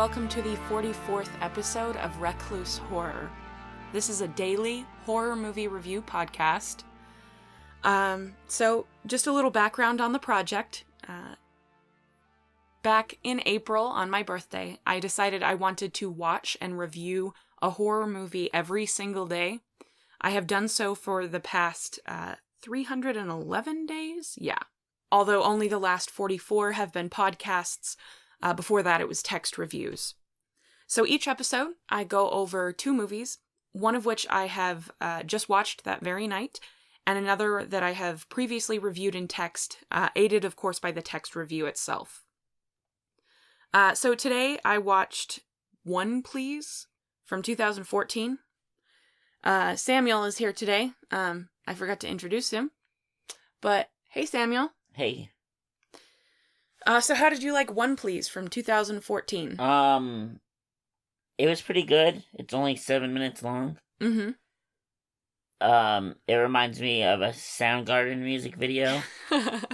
welcome to the 44th episode of Recluse Horror. This is a daily horror movie review podcast. So just a little background on the project. Back in April, on my birthday, I decided I wanted to watch and review a horror movie every single day. I have done so for the past 311 days? Yeah. Although only the last 44 have been podcasts. Before that, it was text reviews. So each episode, I go over two movies, one of which I have just watched that very night, and another that I have previously reviewed in text, aided, of course, by the text review itself. So today, I watched One Please from 2014. Samuel is here today. I forgot to introduce him. But, hey, Samuel. Hey. So how did you like One Please from 2014? It was pretty good. It's only 7 minutes long. Mm-hmm. It reminds me of a Soundgarden music video.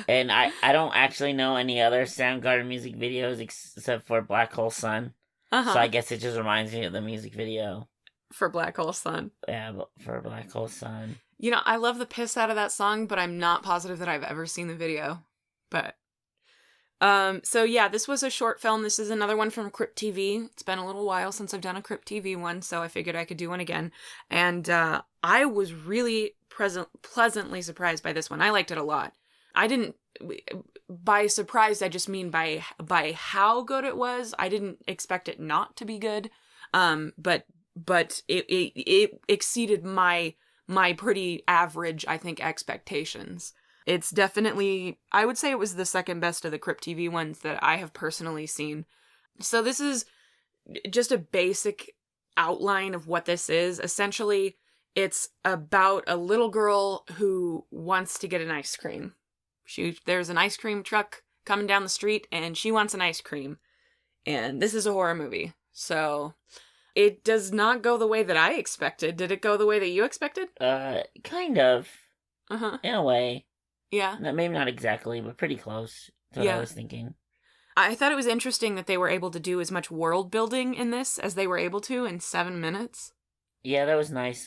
And I don't actually know any other Soundgarden music videos except for Black Hole Sun. Uh-huh. So I guess it just reminds me of the music video. For Black Hole Sun. Yeah, for Black Hole Sun. You know, I love the piss out of that song, but I'm not positive that I've ever seen the video. But... So yeah, this was a short film. This is another one from Crypt TV. It's been a little while since I've done a Crypt TV one, so I figured I could do one again. And, I was really pleasantly surprised by this one. I liked it a lot. I didn't, by surprised, I just mean by how good it was. I didn't expect it not to be good. But it exceeded my pretty average, I think, expectations. It's definitely, I would say it was the second best of the Crypt TV ones that I have personally seen. So this is just a basic outline of what this is. Essentially, it's about a little girl who wants to get an ice cream. There's an ice cream truck coming down the street, and she wants an ice cream. And this is a horror movie. So it does not go the way that I expected. Did it go the way that you expected? Kind of. Uh-huh. In a way. Yeah. Maybe not exactly, but pretty close to what I was thinking. I thought it was interesting that they were able to do as much world building in this as they were able to in 7 minutes. Yeah, that was nice.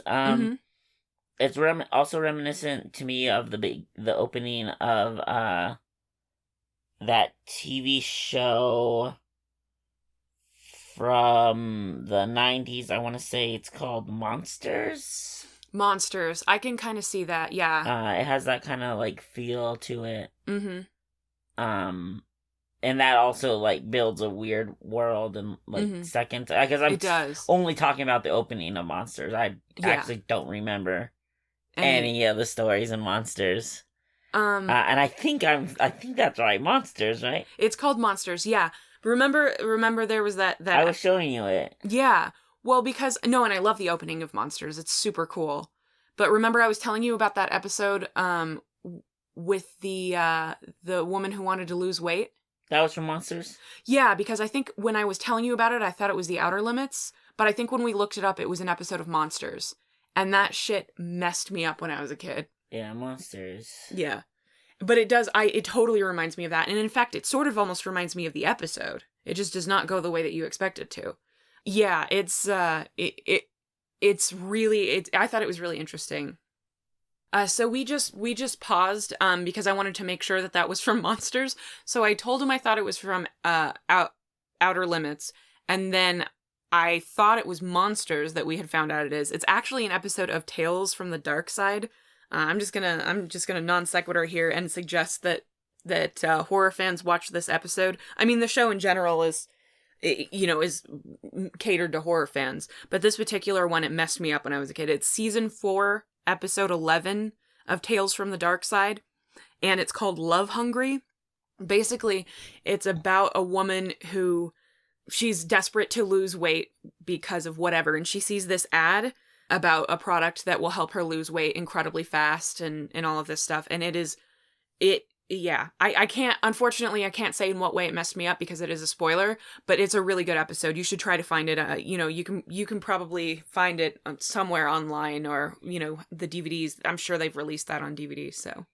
It's also reminiscent to me of the opening of that TV show from the 90s. I want to say it's called Monsters. Monsters. I can kind of see that, yeah. It has that kind of, like, feel to it. Mm-hmm. And that also, like, builds a weird world in, like, seconds. Because I'm only talking about the opening of Monsters. I actually don't remember any of the stories in Monsters. And I think that's right. Monsters, right? It's called Monsters, yeah. Remember there was that... I was showing you it. Yeah. Well, because... No, and I love the opening of Monsters. It's super cool. But remember I was telling you about that episode with the woman who wanted to lose weight? That was from Monsters? Yeah, because I think when I was telling you about it, I thought it was The Outer Limits. But I think when we looked it up, it was an episode of Monsters. And that shit messed me up when I was a kid. Yeah, Monsters. Yeah. But it does... It totally reminds me of that. And in fact, it sort of almost reminds me of the episode. It just does not go the way that you expect it to. Yeah, it's really, I thought it was really interesting. So we just paused, because I wanted to make sure that was from Monsters. So I told him I thought it was from, Outer Limits. And then I thought it was Monsters that we had found out it is. It's actually an episode of Tales from the Dark Side. I'm just gonna non sequitur here and suggest that horror fans watch this episode. I mean, the show in general is catered to horror fans. But this particular one, it messed me up when I was a kid. It's season 4, episode 11 of Tales from the Dark Side. And it's called Love Hungry. Basically, it's about a woman who, she's desperate to lose weight because of whatever. And she sees this ad about a product that will help her lose weight incredibly fast and all of this stuff. And yeah, I can't, unfortunately, I can't say in what way it messed me up because it is a spoiler, but it's a really good episode. You should try to find it. You can probably find it somewhere online or, the DVDs. I'm sure they've released that on DVD, so.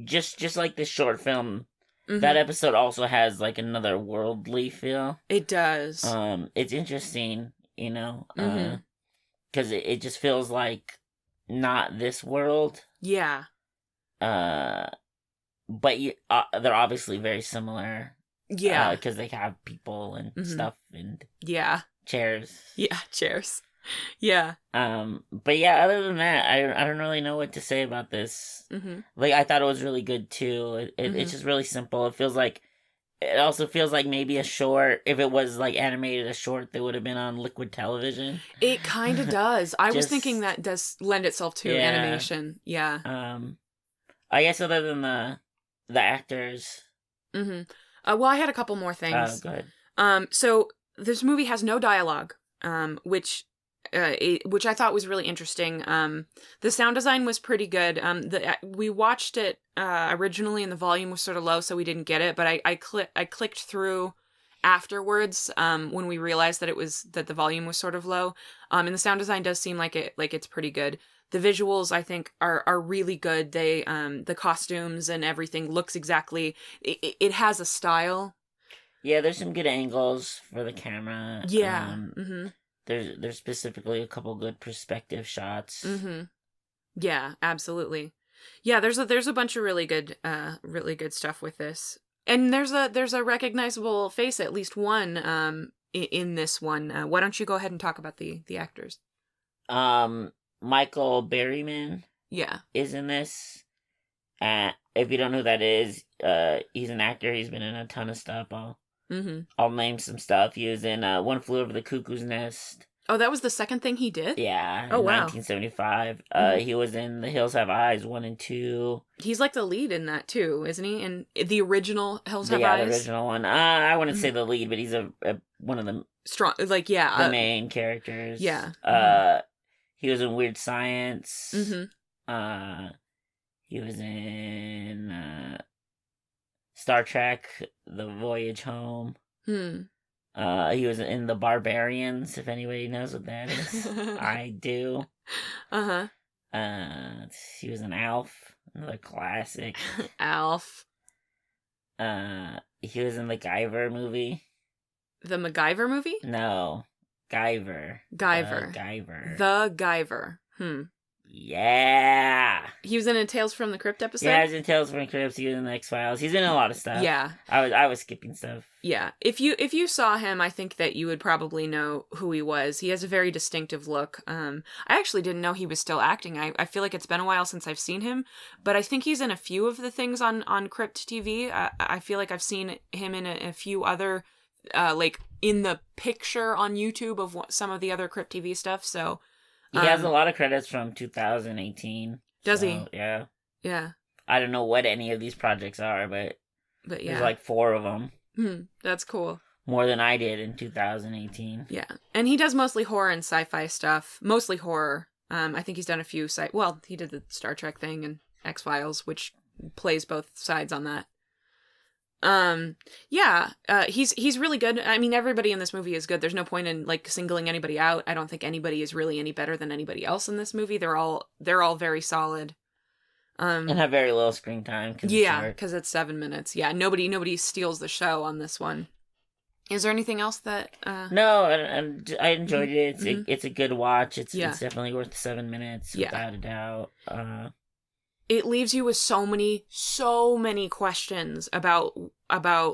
Just like this short film, that episode also has like another worldly feel. It does. It's interesting, because it just feels like not this world. Yeah. But they're obviously very similar. Yeah. Because they have people and stuff and chairs. Yeah, chairs. Yeah. But yeah, other than that, I don't really know what to say about this. Like, I thought it was really good too. It's just really simple. It also feels like maybe a short. If it was like animated a short, that would have been on liquid television. It kind of does. I was thinking that does lend itself to animation. Yeah. I guess other than the actors. Well, I had a couple more things. Go ahead. So this movie has no dialogue, which I thought was really interesting. The sound design was pretty good. We watched it originally, and the volume was sort of low, so we didn't get it. But I clicked through afterwards when we realized that the volume was sort of low. And the sound design does seem like it's pretty good. The visuals, I think, are really good. They the costumes and everything looks exactly. It has a style. Yeah, there's some good angles for the camera. Yeah. There's specifically a couple good perspective shots. Yeah, absolutely. Yeah, there's a bunch of really good stuff with this, and there's a recognizable face, at least one, in this one. Why don't you go ahead and talk about the actors? Michael Berryman. Yeah, is in this. If you don't know who that is, he's an actor. He's been in a ton of stuff. I'll name some stuff. He was in One Flew Over the Cuckoo's Nest. Oh, that was the second thing he did? Yeah. Oh, wow. 1975. He was in The Hills Have Eyes 1 and 2. He's like the lead in that too, isn't he? In the original Hills Have Eyes? Yeah, the original one. I wouldn't say the lead, but he's one of the strong, the main characters. Yeah. He was in Weird Science. He was in Star Trek: The Voyage Home. He was in The Barbarians, if anybody knows what that is. I do. He was in Alf, another classic. Alf. He was in the Guyver movie. The MacGyver movie? No. Guyver. Guyver. The Guyver. Yeah. He was in a Tales from the Crypt episode? Yeah, he was in Tales from the Crypt. He was in the X-Files. He's in a lot of stuff. Yeah. I was skipping stuff. Yeah. If you saw him, I think that you would probably know who he was. He has a very distinctive look. I actually didn't know he was still acting. I feel like it's been a while since I've seen him, but I think he's in a few of the things on Crypt TV. I feel like I've seen him in a few other, like in the picture on YouTube of some of the other Crypt TV stuff. So he has a lot of credits from 2018. Does he? Yeah. Yeah. I don't know what any of these projects are, but yeah. There's like 4 of them. That's cool. More than I did in 2018. Yeah. And he does mostly horror and sci-fi stuff. Mostly horror. I think he's done a few he did the Star Trek thing and X-Files, which plays both sides on that. He's really good. I mean, everybody in this movie is good. There's no point in like singling anybody out. I don't think anybody is really any better than anybody else in this movie. They're all very solid. And have very little screen time. Because it's 7 minutes. Yeah, nobody steals the show on this one. Is there anything else that? No, I enjoyed it. It's a good watch. It's definitely worth 7 minutes without a doubt. It leaves you with so many questions about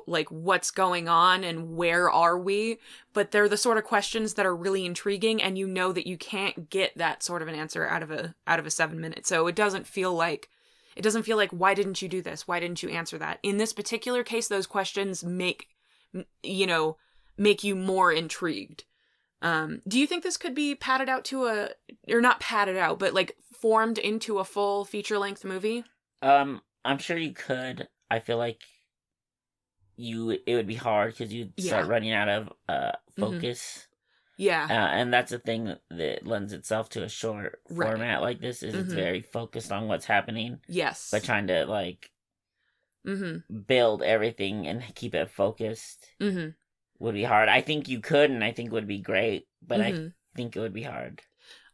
like what's going on and where are we, but they're the sort of questions that are really intriguing, and you know that you can't get that sort of an answer out of a 7 minutes. So it doesn't feel like why didn't you do this? Why didn't you answer that? In this particular case, those questions make you more intrigued. Do you think this could be padded out to or not padded out, but like formed into a full feature-length movie? I'm sure you could. I feel like it would be hard because you'd start running out of focus. Yeah. And that's a thing that lends itself to a short format like this, is it's very focused on what's happening. Yes. But trying to like build everything and keep it focused would be hard. I think you could, and I think it would be great, but I think it would be hard.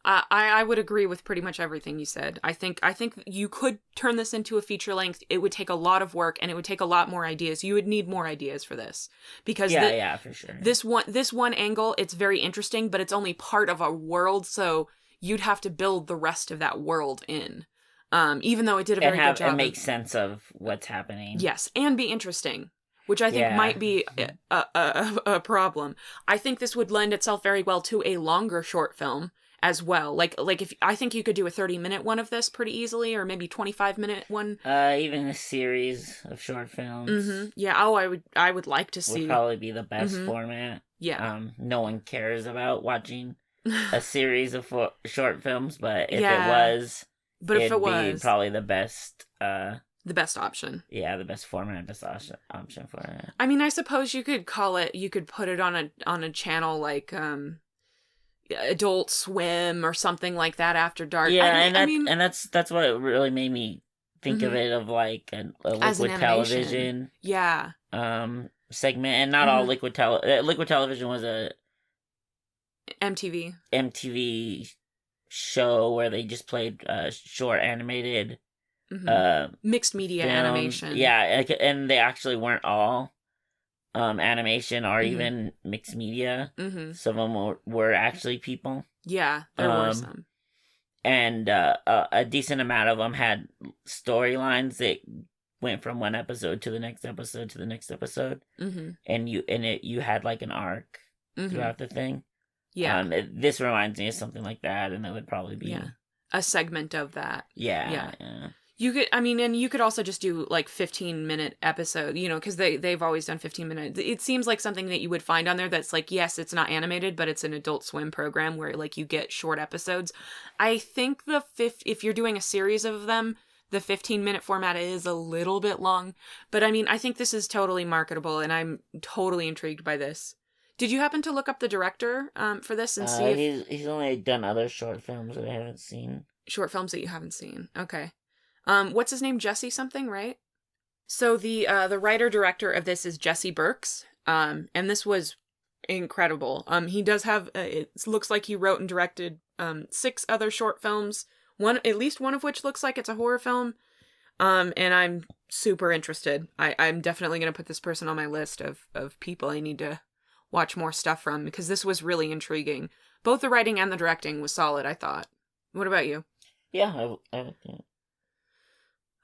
I would agree with pretty much everything you said. I think you could turn this into a feature length. It would take a lot of work, and it would take a lot more ideas. You would need more ideas for this because yeah, for sure. This one angle, it's very interesting, but it's only part of a world, so you'd have to build the rest of that world in. Even though it did a very good job and make sense of what's happening. Yes, and be interesting, which I think might be a problem. I think this would lend itself very well to a longer short film as well. Like if I think you could do a 30-minute one of this pretty easily, or maybe 25-minute one. Even a series of short films. Mm-hmm. Yeah. Oh, I would like to see. Would probably be the best format. Yeah. No one cares about watching a series of short films, but if it was, it'd be probably the best. The best option. Yeah, the best format, best option for it. I mean, I suppose you could put it on a channel like Adult Swim or something like that after dark. Yeah, and that's what really made me think of it of like a liquid television. Yeah. Segment, and not all liquid television was a MTV show where they just played short animated mixed media films. Animation. Yeah, and they actually weren't all animation or even mixed media. Some of them were actually people. Yeah, there were some. And a decent amount of them had storylines that went from one episode to the next episode to the next episode. And you had like an arc throughout the thing. Yeah. This reminds me of something like that, and it would probably be a segment of that. Yeah. You could, and you could also just do like 15-minute episode, because they've always done 15 minutes. It seems like something that you would find on there that's like, yes, it's not animated, but it's an Adult Swim program where like you get short episodes. I think if you're doing a series of them, the 15-minute format is a little bit long, but I think this is totally marketable, and I'm totally intrigued by this. Did you happen to look up the director for this and see if... He's only done other short films that I haven't seen. Short films that you haven't seen. Okay. What's his name? Jesse something, right? So the writer-director of this is Jesse Burks, and this was incredible. He does have... it looks like he wrote and directed 6 other short films, at least one of which looks like it's a horror film, and I'm super interested. I'm definitely going to put this person on my list of people I need to watch more stuff from, because this was really intriguing. Both the writing and the directing was solid, I thought. What about you? Yeah, I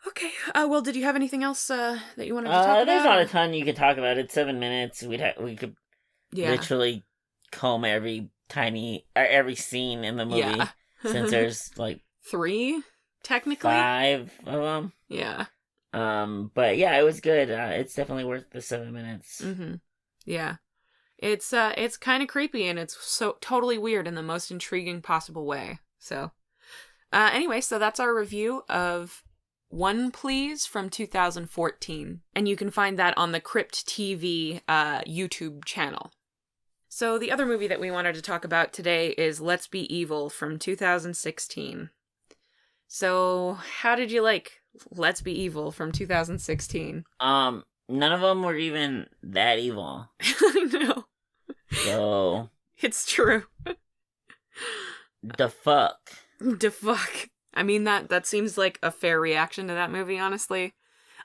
Okay. Well, did you have anything else that you wanted to talk about? There's not a ton you could talk about. It's 7 minutes. We could literally comb every scene in the movie, since there's like 3, technically 5 of them. Yeah. But yeah, it was good. It's definitely worth the 7 minutes. Yeah. It's kind of creepy, and it's so totally weird in the most intriguing possible way. So, anyway, so that's our review of One Please from 2014, and you can find that on the Crypt TV YouTube channel. So the other movie that we wanted to talk about today is Let's Be Evil from 2016. So, how did you like Let's Be Evil from 2016? None of them were even that evil. I know. So it's true. The fuck. That seems like a fair reaction to that movie, honestly.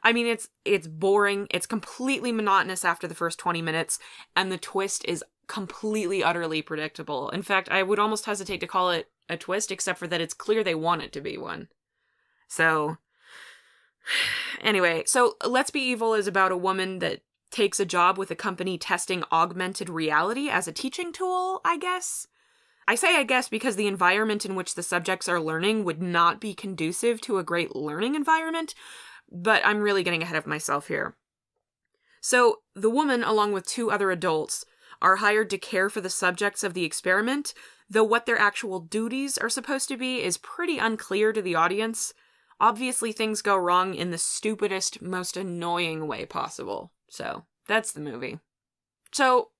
It's boring. It's completely monotonous after the first 20 minutes, and the twist is completely, utterly predictable. In fact, I would almost hesitate to call it a twist, except for that it's clear they want it to be one. So, anyway, so Let's Be Evil is about a woman that takes a job with a company testing augmented reality as a teaching tool, I guess. I say I guess because the environment in which the subjects are learning would not be conducive to a great learning environment, but I'm really getting ahead of myself here. So, the woman, along with 2 other adults, are hired to care for the subjects of the experiment, though what their actual duties are supposed to be is pretty unclear to the audience. Obviously, things go wrong in the stupidest, most annoying way possible. So, that's the movie. So,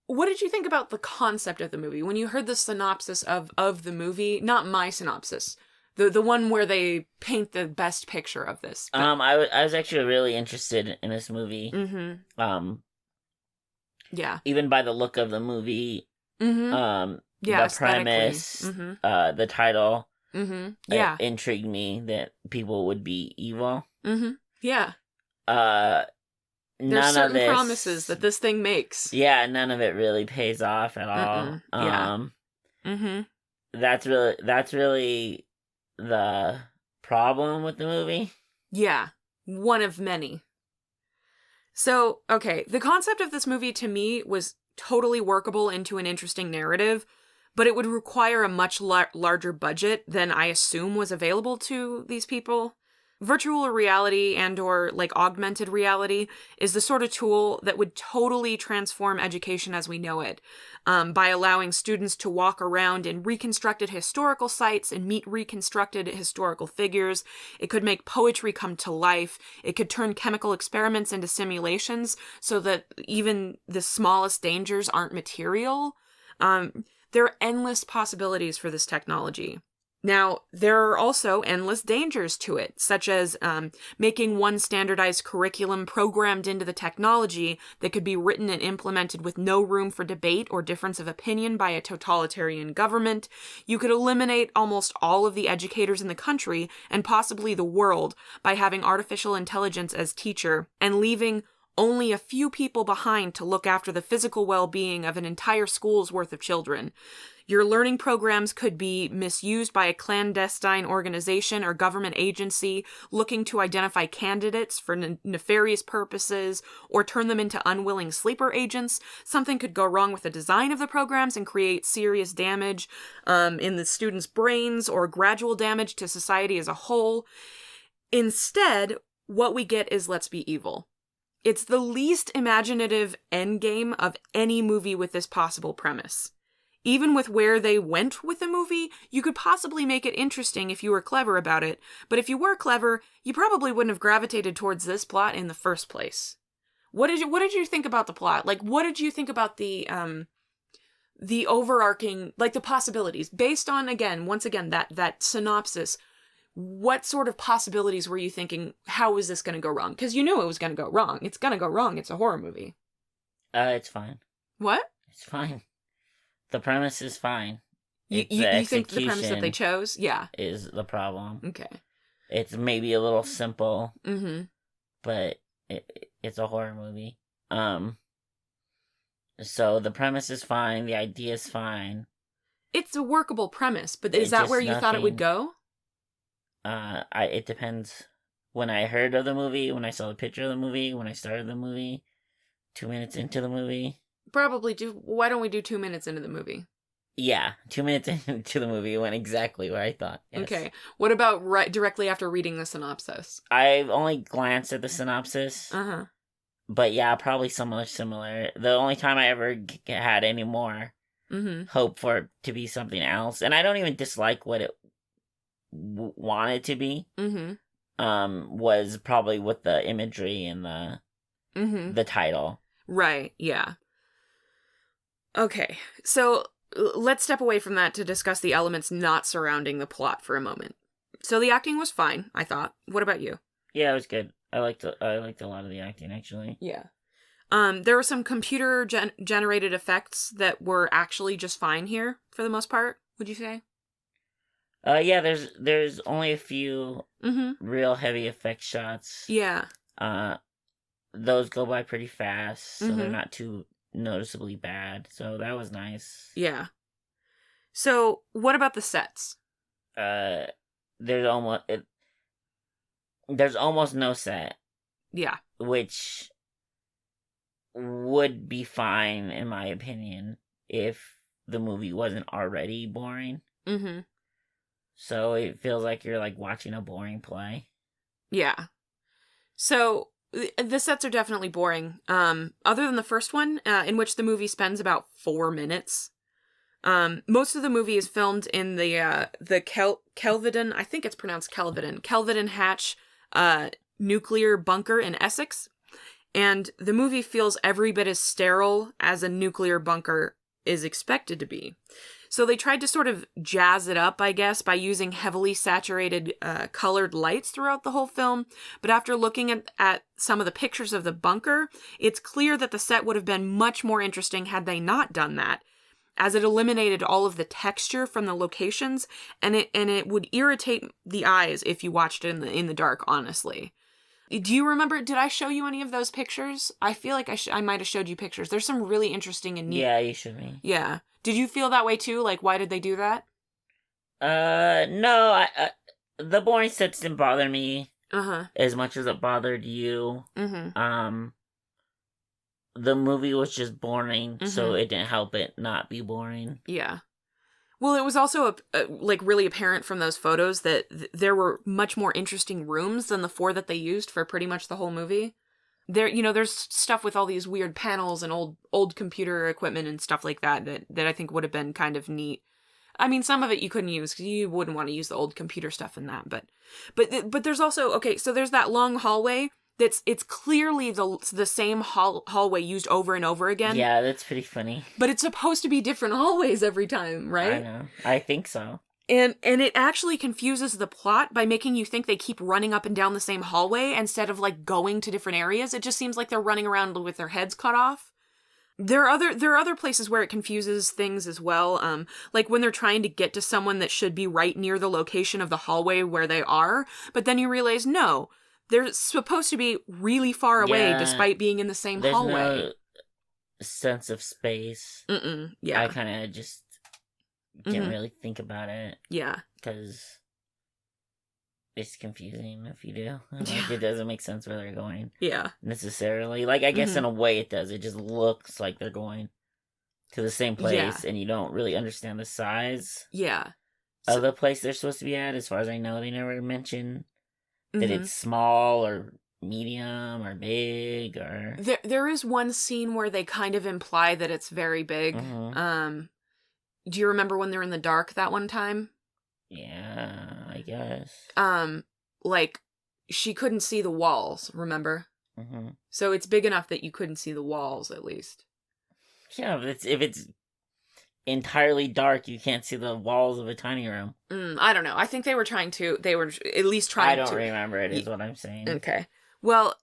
what did you think about the concept of the movie? When you heard the synopsis of the movie, not my synopsis, the one where they paint the best picture of this. But... I was actually really interested in this movie. Yeah. Even by the look of the movie. Yeah, the premise, the title, intrigued me that people would be evil. Yeah. There's certain promises that this thing makes. Yeah, none of it really pays off at all. That's really the problem with the movie. Yeah, one of many. So, okay, the concept of this movie to me was totally workable into an interesting narrative, but it would require a much larger budget than I assume was available to these people. Virtual reality and or like augmented reality is the sort of tool that would totally transform education as we know it, by allowing students to walk around in reconstructed historical sites and meet reconstructed historical figures. It could make poetry come to life. It could turn chemical experiments into simulations so that even the smallest dangers aren't material. There are endless possibilities for this technology. Now, there are also endless dangers to it, such as making one standardized curriculum programmed into the technology that could be written and implemented with no room for debate or difference of opinion by a totalitarian government. You could eliminate almost all of the educators in the country and possibly the world by having artificial intelligence as teacher and leaving only a few people behind to look after the physical well-being of an entire school's worth of children. Your learning programs could be misused by a clandestine organization or government agency looking to identify candidates for nefarious purposes or turn them into unwilling sleeper agents. Something could go wrong with the design of the programs and create serious damage in the students' brains or gradual damage to society as a whole. Instead, what we get is Let's Be Evil. It's the least imaginative endgame of any movie with this possible premise. Even with where they went with the movie, you could possibly make it interesting if you were clever about it, but if you were clever, you probably wouldn't have gravitated towards this plot in the first place. What did you think about the plot? Like, what did you think about the overarching, like, the possibilities? Based on, once again, that synopsis, what sort of possibilities were you thinking, how is this going to go wrong? Because you knew it was going to go wrong. It's going to go wrong. It's a horror movie. It's fine. What? It's fine. The premise is fine. You think the premise that they chose? Yeah. Is the problem. Okay. It's maybe a little simple. But it's a horror movie. So the premise is fine. The idea is fine. It's a workable premise, but is that where you thought it would go? It depends. When I heard of the movie, when I saw the picture of the movie, when I started the movie, 2 minutes into the movie. Why don't we do 2 minutes into the movie? Yeah, 2 minutes into the movie went exactly where I thought. Yes. Okay. What about directly after reading the synopsis? I've only glanced at the synopsis. But yeah, probably similar. The only time I ever had any more hope for it to be something else, and I don't even dislike what it wanted to be, was probably with the imagery and the title. Right, yeah. Okay, so let's step away from that to discuss the elements not surrounding the plot for a moment. So the acting was fine, I thought. What about you? Yeah, it was good. I liked a lot of the acting, actually. Yeah. There were some computer generated effects that were actually just fine here, for the most part, would you say? Yeah, there's only a few real heavy effect shots. Yeah. Those go by pretty fast, so they're not too noticeably bad. So that was nice. Yeah. So what about the sets? There's almost no set. Yeah. Which would be fine, in my opinion, if the movie wasn't already boring. So it feels like you're like watching a boring play. Yeah. So the sets are definitely boring. Other than the first one, in which the movie spends about 4 minutes. Most of the movie is filmed in the Kelvedon, I think it's pronounced Kelvedon Hatch nuclear bunker in Essex. And the movie feels every bit as sterile as a nuclear bunker is expected to be. So they tried to sort of jazz it up, I guess, by using heavily saturated colored lights throughout the whole film. But after looking at some of the pictures of the bunker, it's clear that the set would have been much more interesting had they not done that. as it eliminated all of the texture from the locations, and it would irritate the eyes if you watched it in the dark, honestly. Do you remember, did I show you any of those pictures? I feel like I might have showed you pictures. There's some really interesting and neat... Yeah, you showed me. Yeah. Did you feel that way too? Like, why did they do that? No, the boring sets didn't bother me as much as it bothered you. Mm-hmm. The movie was just boring, so it didn't help it not be boring. Yeah. Well, it was also like really apparent from those photos that there were much more interesting rooms than the 4 that they used for pretty much the whole movie. There, there's stuff with all these weird panels and old computer equipment and stuff like that I think would have been kind of neat. I mean, some of it you couldn't use because you wouldn't want to use the old computer stuff in that, but there's also, okay, so there's that long hallway it's clearly the same hallway used over and over again. Yeah, that's pretty funny. But it's supposed to be different hallways every time, right? I know. I think so. And it actually confuses the plot by making you think they keep running up and down the same hallway instead of like going to different areas. It just seems like they're running around with their heads cut off. There are other places where it confuses things as well. Like when they're trying to get to someone that should be right near the location of the hallway where they are, but then you realize, no, they're supposed to be really far away despite being in the same hallway. No sense of space. Yeah. I kind of just didn't really think about it. Yeah. Because it's confusing if you do. Like, it doesn't make sense where they're going. Yeah. Necessarily. Like, I guess in a way it does. It just looks like they're going to the same place, and you don't really understand the size of the place they're supposed to be at. As far as I know, they never mention that it's small or medium or big or... There is one scene where they kind of imply that it's very big. Do you remember when they're in the dark that one time? Yeah, I guess. Like, she couldn't see the walls, remember? So it's big enough that you couldn't see the walls, at least. Yeah, if it's entirely dark, you can't see the walls of a tiny room. I don't know. I think they were at least trying to... I don't remember it, is what I'm saying. Okay. Well,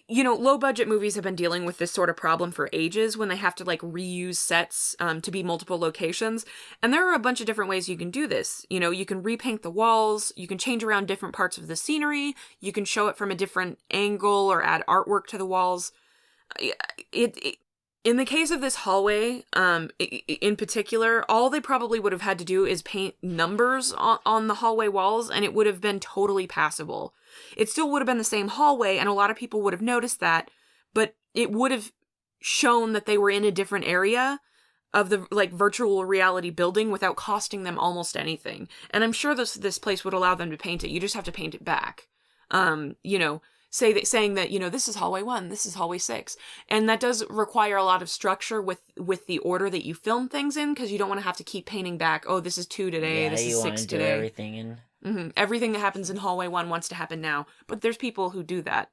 low-budget movies have been dealing with this sort of problem for ages when they have to, like, reuse sets to be multiple locations. And there are a bunch of different ways you can do this. You can repaint the walls, you can change around different parts of the scenery, you can show it from a different angle or add artwork to the walls. In the case of this hallway, in particular, all they probably would have had to do is paint numbers on the hallway walls, and it would have been totally passable. It still would have been the same hallway, and a lot of people would have noticed that, but it would have shown that they were in a different area of the, like, virtual reality building without costing them almost anything. And I'm sure this place would allow them to paint it. You just have to paint it back. Saying that, this is hallway 1, this is hallway 6. And that does require a lot of structure with the order that you film things in, because you don't want to have to keep painting back, oh, this is 2 today, this is 6 today. Do everything in... Everything that happens in hallway 1 wants to happen now. But there's people who do that.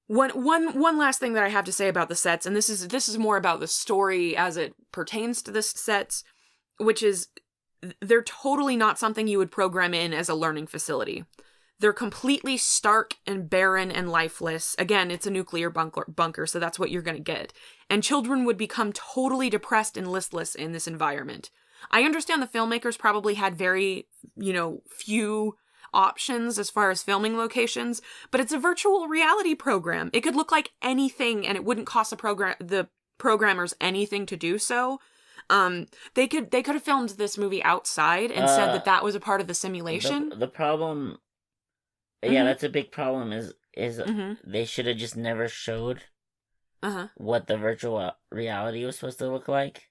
One last thing that I have to say about the sets, and this is more about the story as it pertains to the sets, which is they're totally not something you would program in as a learning facility. They're completely stark and barren and lifeless. Again, it's a nuclear bunker, so that's what you're going to get. And children would become totally depressed and listless in this environment. I understand the filmmakers probably had very, few options as far as filming locations, but it's a virtual reality program. It could look like anything, and it wouldn't cost the programmers anything to do so. They could have filmed this movie outside and said that was a part of the simulation. The problem... Yeah, that's a big problem, is they should have just never showed what the virtual reality was supposed to look like.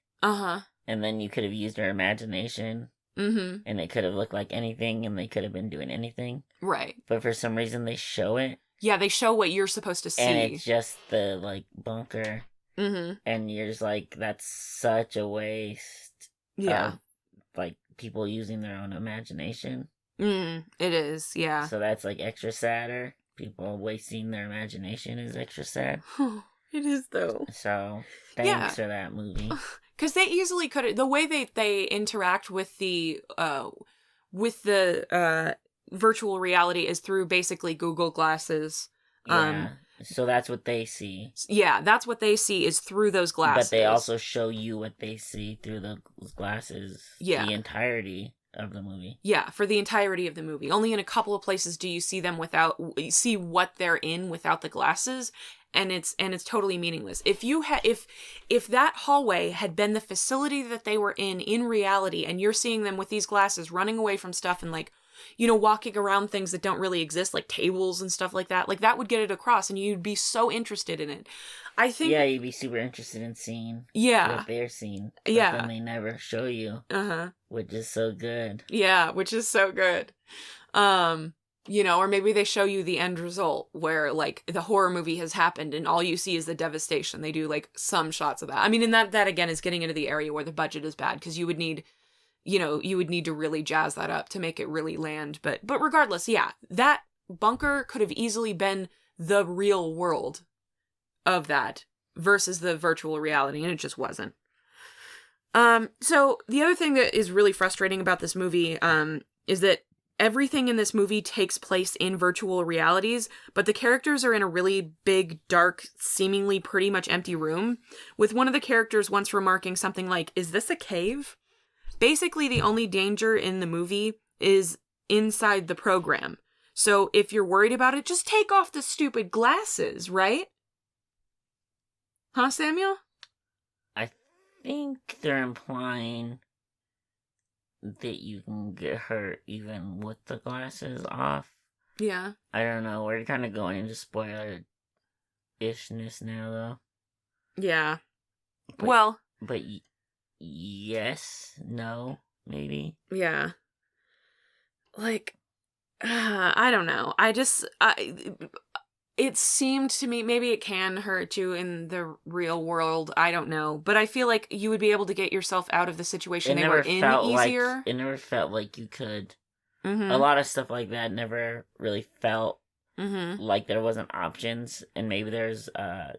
And then you could have used their imagination, and it could have looked like anything, and they could have been doing anything. Right. But for some reason, they show it. Yeah, they show what you're supposed to see. And it's just the, like, bunker. And you're just like, that's such a waste of, like, people using their own imagination. It is, yeah. So that's, like, extra sadder. People wasting their imagination is extra sad. It is, though. So, thanks for that movie. Because they easily could have... The way they interact with the virtual reality is through basically Google Glasses. So that's what they see. Yeah, that's what they see is through those glasses. But they also show you what they see through the glasses. Yeah. The entirety of the movie. Yeah, for the entirety of the movie. Only in a couple of places do you see them see what they're in without the glasses, and it's totally meaningless. If that hallway had been the facility that they were in reality, and you're seeing them with these glasses running away from stuff and like, walking around things that don't really exist, like tables and stuff like that would get it across, and you'd be so interested in it. I think... Yeah, you'd be super interested in seeing what they're seeing. But then they never show you. Uh-huh. Which is so good. Yeah, which is so good. Or maybe they show you the end result where, like, the horror movie has happened and all you see is the devastation. They do, like, some shots of that. I mean, and that again, is getting into the area where the budget is bad, because you would need to really jazz that up to make it really land. But regardless, yeah, that bunker could have easily been the real world of that versus the virtual reality, and it just wasn't. So the other thing that is really frustrating about this movie, is that everything in this movie takes place in virtual realities, but the characters are in a really big, dark, seemingly pretty much empty room, with one of the characters once remarking something like, "Is this a cave?" Basically, the only danger in the movie is inside the program. So if you're worried about it, just take off the stupid glasses, right? Huh, Samuel? I think they're implying that you can get hurt even with the glasses off. Yeah. I don't know. We're kind of going into spoiler-ishness now, though. Yeah. But yes, no, maybe. Yeah. Like, I don't know. It seemed to me, maybe it can hurt you in the real world, I don't know. But I feel like you would be able to get yourself out of the situation they were in easier. It never felt like you could. Mm-hmm. A lot of stuff like that never really felt like there wasn't options. And maybe there's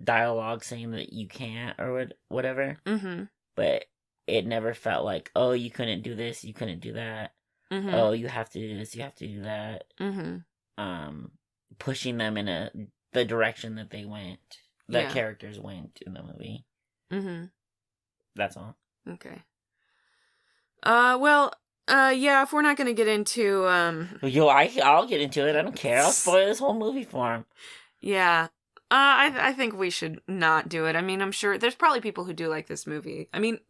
dialogue saying that you can't or whatever. Mm-hmm. But it never felt like, oh, you couldn't do this, you couldn't do that. Mm-hmm. Oh, you have to do this, you have to do that. Mm-hmm. Pushing them in the direction that they went, characters went in the movie. Mm-hmm. That's all. Okay. Yeah, if we're not going to get into, I'll get into it, I don't care, I'll spoil this whole movie for him. Yeah. I think we should not do it. I mean, I'm sure there's probably people who do like this movie. I mean,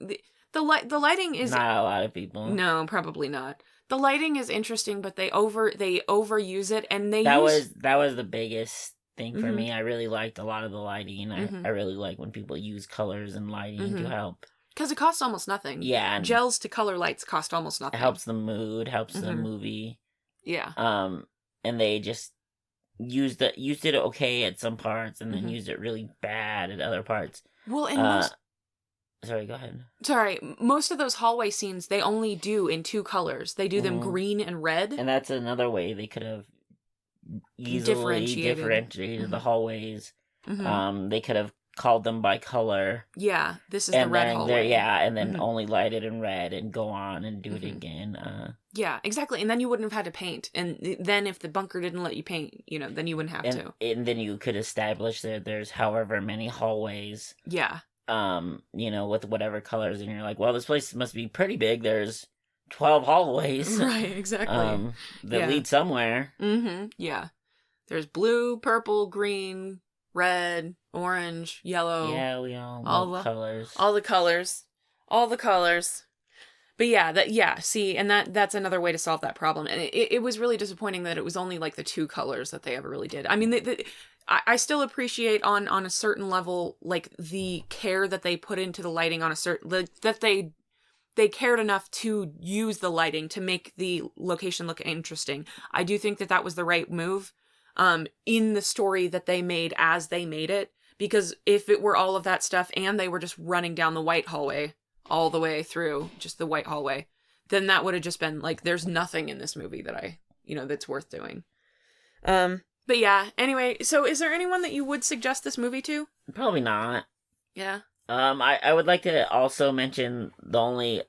the lighting is... Not a lot of people. No, probably not. The lighting is interesting, but they overuse it, and that was the biggest thing for me. I really liked a lot of the lighting. I really like when people use colors and lighting to help. Because it costs almost nothing. Yeah. Gels to color lights cost almost nothing. It helps the mood, helps the movie. Yeah. And they just used it okay at some parts, and then used it really bad at other parts. Well, and Sorry, go ahead. Sorry, most of those hallway scenes they only do in two colors. They do them green and red. And that's another way they could have easily differentiated the hallways. They could have called them by color. Yeah, this is the red hallway. And then only light it in red and go on and do it again. Yeah, exactly. And then you wouldn't have had to paint. And then if the bunker didn't let you paint, then you wouldn't have to. And then you could establish that there's however many hallways. Yeah. With whatever colors, and you're like, well, this place must be pretty big. There's 12 hallways. Right, exactly. That lead somewhere. Yeah. There's blue, purple, green, red, orange, yellow. Yeah, we all the colors. All the colors. All the colors. But see, and that's another way to solve that problem. And it was really disappointing that it was only like the two colors that they ever really did. I mean, I still appreciate on a certain level, like the care that they put into the lighting on a certain, that they cared enough to use the lighting to make the location look interesting. I do think that was the right move, in the story that they made as they made it, because if it were all of that stuff and they were just running down the white hallway all the way through just the white hallway, then that would have just been like, there's nothing in this movie that that's worth doing. But yeah, anyway, so is there anyone that you would suggest this movie to? Probably not. Yeah. I would like to also mention the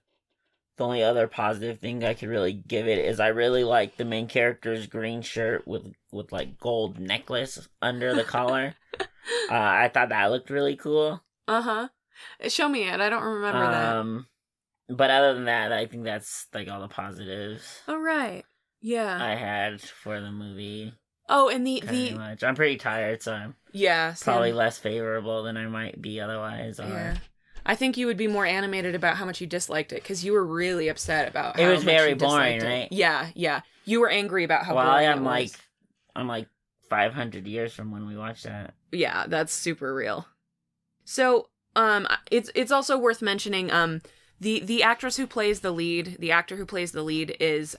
the only other positive thing I could really give it is I really like the main character's green shirt with like gold necklace under the collar. I thought that looked really cool. Show me it. I don't remember that. But other than that, I think that's like all the positives. All right. Yeah. I had for the movie. Oh, and much. I'm pretty tired, so I'm probably less favorable than I might be otherwise. Yeah. I think you would be more animated about how much you disliked it, because you were really upset about how it was much very you boring, it. right? Yeah. You were angry about how boring it was. I'm like 500 years from when we watched that. Yeah, that's super real. So, it's also worth mentioning, the actress who plays the lead, the actor who plays the lead is,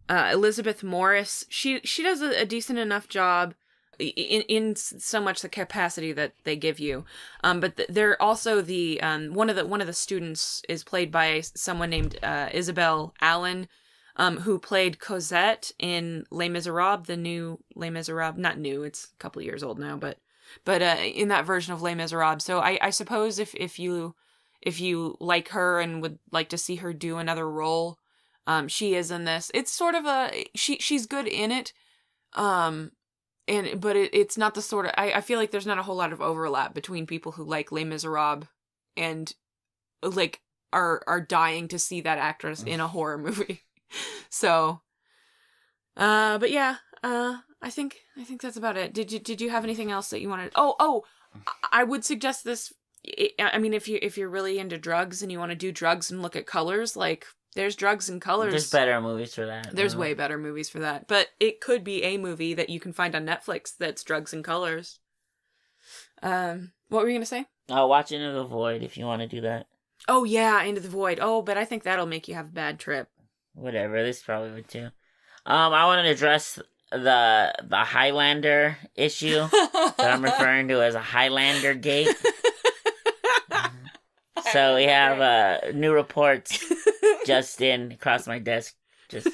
Elizabeth Morris. She does a decent enough job in so much the capacity that they give you. But they're also the, one of the students is played by someone named, Isabel Allen, who played Cosette in Les Miserables, the new Les Miserables. Not new, it's a couple of years old now, but in that version of Les Miserables. So I suppose if you like her and would like to see her do another role, she is in this. It's sort of she's good in it. But it's not the sort of, I feel like there's not a whole lot of overlap between people who like Les Miserables and like are dying to see that actress in a horror movie. So, but yeah, I think that's about it. Did you have anything else that you wanted? Oh, I would suggest this. I mean, if you're really into drugs and you want to do drugs and look at colors, like, there's drugs and colors. There's better movies for that. There's way better movies for that. But it could be a movie that you can find on Netflix that's drugs and colors. What were you going to say? Watch Into the Void if you want to do that. Oh, yeah, Into the Void. Oh, but I think that'll make you have a bad trip. Whatever, this probably would too. I want to address the Highlander issue that I'm referring to as a Highlander gate. So we have new reports just in across my desk, just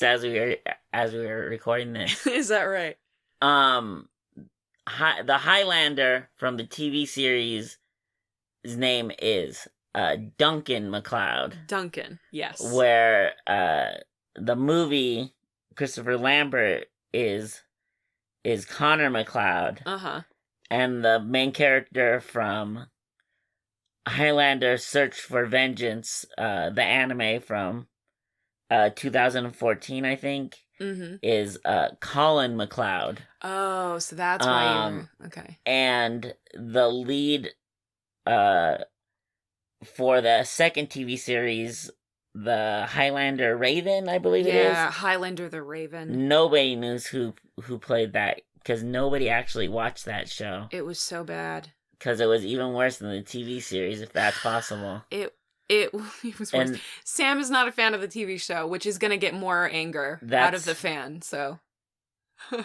as we were recording this. Is that right? The Highlander from the TV series, his name is Duncan MacLeod. Duncan, yes. Where the movie Christopher Lambert is Connor MacLeod. And the main character from Highlander Search for Vengeance, the anime from 2014, I think, is Colin MacLeod. Oh, so that's why you're... Okay. And the lead for the second TV series, the Highlander Raven, I believe it is. Yeah, Highlander the Raven. Nobody knows who played that, because nobody actually watched that show. It was so bad. Because it was even worse than the TV series, if that's possible. It was worse. And Sam is not a fan of the TV show, which is going to get more anger out of the fan, so...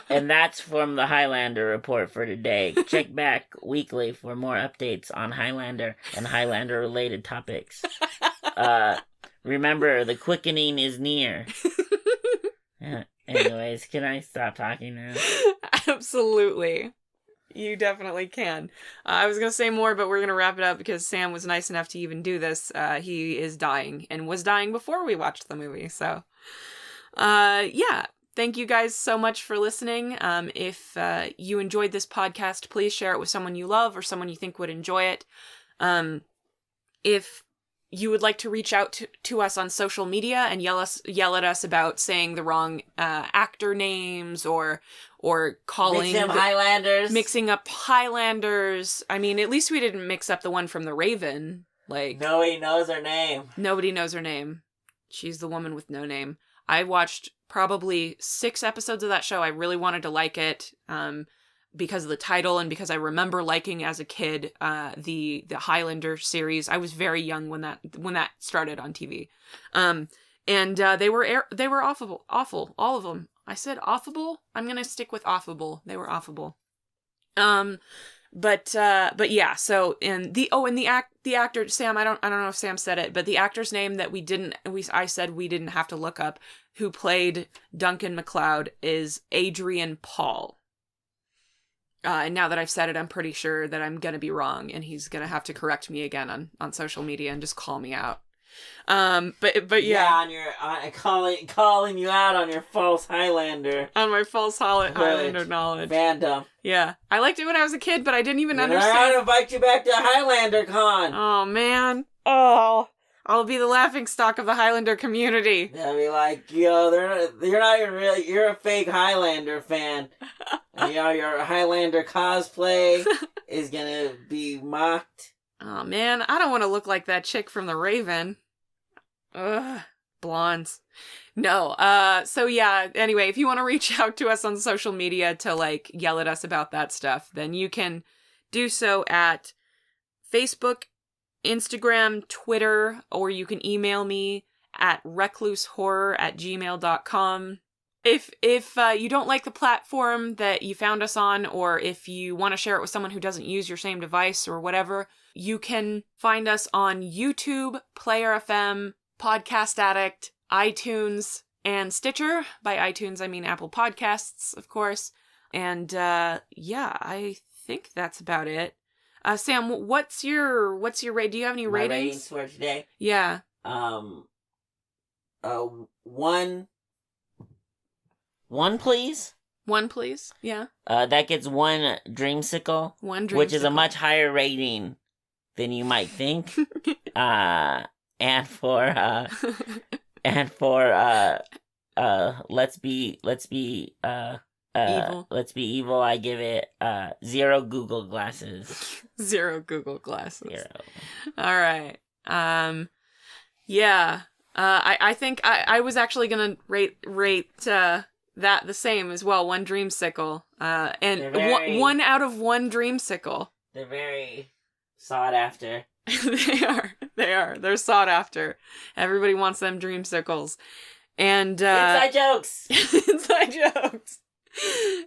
And that's from the Highlander report for today. Check back weekly for more updates on Highlander and Highlander-related topics. Remember, the quickening is near. Anyways, can I stop talking now? Absolutely. You definitely can. I was going to say more, but we're going to wrap it up because Sam was nice enough to even do this. He is dying and was dying before we watched the movie. So, yeah. Thank you guys so much for listening. If you enjoyed this podcast, please share it with someone you love or someone you think would enjoy it. If you would like to reach out to us on social media and yell at us about saying the wrong actor names or calling mixing up Highlanders. I mean, at least we didn't mix up the one from the Raven. Like, nobody knows her name. Nobody knows her name. She's the woman with no name. I watched probably 6 episodes of that show. I really wanted to like it because of the title and because I remember liking as a kid the Highlander series. I was very young when that started on TV, and they were awful, all of them. I said affable. I'm gonna stick with affable. They were affable. But yeah. So the actor Sam. I don't know if Sam said it, but the actor's name that I said we didn't have to look up, who played Duncan MacLeod, is Adrian Paul. And now that I've said it, I'm pretty sure that I'm gonna be wrong, and he's gonna have to correct me again on social media and just call me out. But yeah. Calling you out on your false Highlander. On my false Highlander knowledge. Fandom. Yeah. I liked it when I was a kid, but I didn't even understand. I'm gonna invite you back to Highlander Con. Oh, man. Oh. I'll be the laughingstock of the Highlander community. They'll be like, you're not even really, you're a fake Highlander fan. And, your Highlander cosplay is gonna be mocked. Oh, man, I don't want to look like that chick from The Raven. Ugh, blondes. No, so yeah, anyway, if you want to reach out to us on social media to, like, yell at us about that stuff, then you can do so at Facebook, Instagram, Twitter, or you can email me at reclusehorror@gmail.com. If you don't like the platform that you found us on, or if you want to share it with someone who doesn't use your same device or whatever, you can find us on YouTube, Player FM, Podcast Addict, iTunes, and Stitcher. By iTunes, I mean Apple Podcasts, of course. And yeah, I think that's about it. Sam, what's your rate? Do you have any ratings? My ratings for today? Yeah. One, please. One, please. Yeah. That gets one dreamsicle. One dreamsicle. Which is a much higher rating than you might think. And for let's be evil. Let's be evil. I give it 0 Google glasses. 0 Google glasses. 0. All right. Yeah. I think I was actually gonna rate that the same as well. 1 dreamsicle. And one out of 1 dreamsicle. They're very sought after. They are. They're sought after. Everybody wants them dreamsicles. And inside jokes. Inside jokes.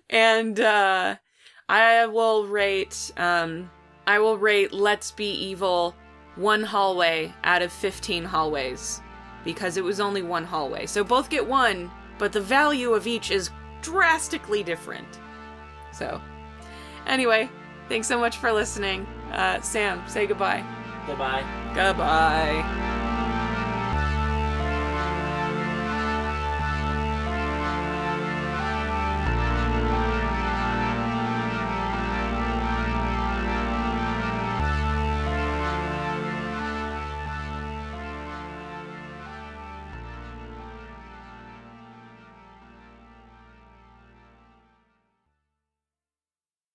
And I will rate Let's Be Evil 1 hallway out of 15 hallways, because it was only 1 hallway. So both get 1, but the value of each is drastically different. So, anyway, thanks so much for listening. Sam, say goodbye. Goodbye. Goodbye.